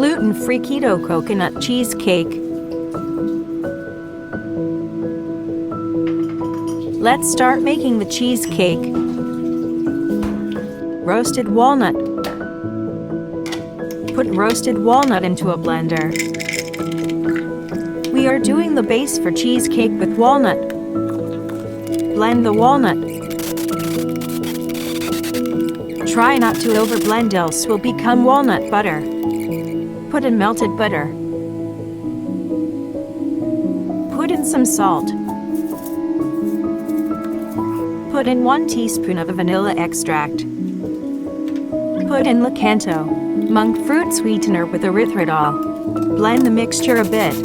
Gluten-Free Keto Coconut Cheesecake. Let's start making the cheesecake. Roasted walnut. Put roasted walnut into a blender. We are doing the base for cheesecake with walnut. Blend the walnut. Try not to overblend, else will become walnut butter. Put in melted butter. Put in some salt. Put in 1 teaspoon of vanilla extract. Put in Lakanto, monk fruit sweetener with erythritol. Blend the mixture a bit.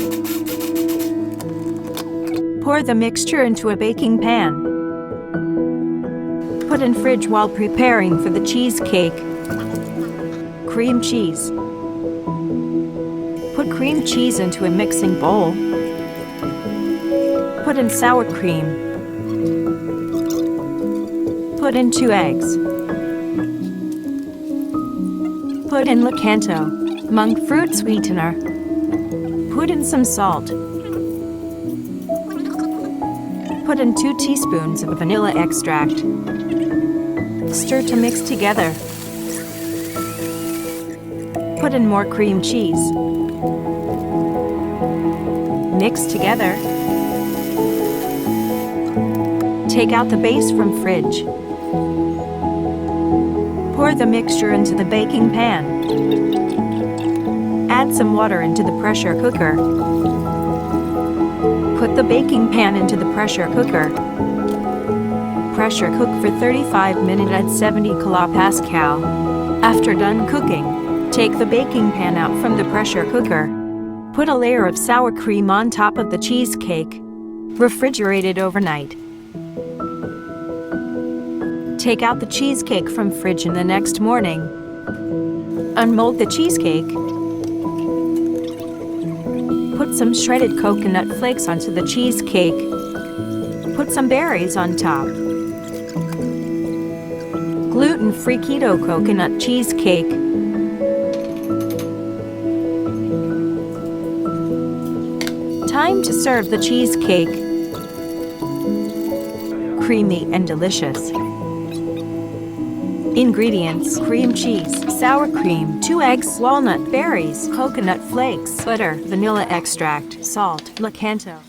Pour the mixture into a baking pan. Put in fridge while preparing for the cheesecake. Cream cheese. Put cream cheese into a mixing bowl. Put in sour cream. Put in 2 eggs. Put in Lakanto, monk fruit sweetener. Put in some salt. Put in 2 teaspoons of vanilla extract. Stir to mix together. Put in more cream cheese. Mix together. Take out the base from fridge. Pour the mixture into the baking pan. Add some water into the pressure cooker. Put the baking pan into the pressure cooker. Pressure cook for 35 minutes at 70 kPa. After done cooking, take the baking pan out from the pressure cooker. Put a layer of sour cream on top of the cheesecake. Refrigerate it overnight. Take out the cheesecake from fridge in the next morning. Unmold the cheesecake. Put some shredded coconut flakes onto the cheesecake. Put some berries on top. Gluten-free keto coconut cheesecake. Time to serve the cheesecake. Creamy and delicious. Ingredients: cream cheese, sour cream, 2 eggs, walnut, berries, coconut flakes, butter, vanilla extract, salt, Lakanto.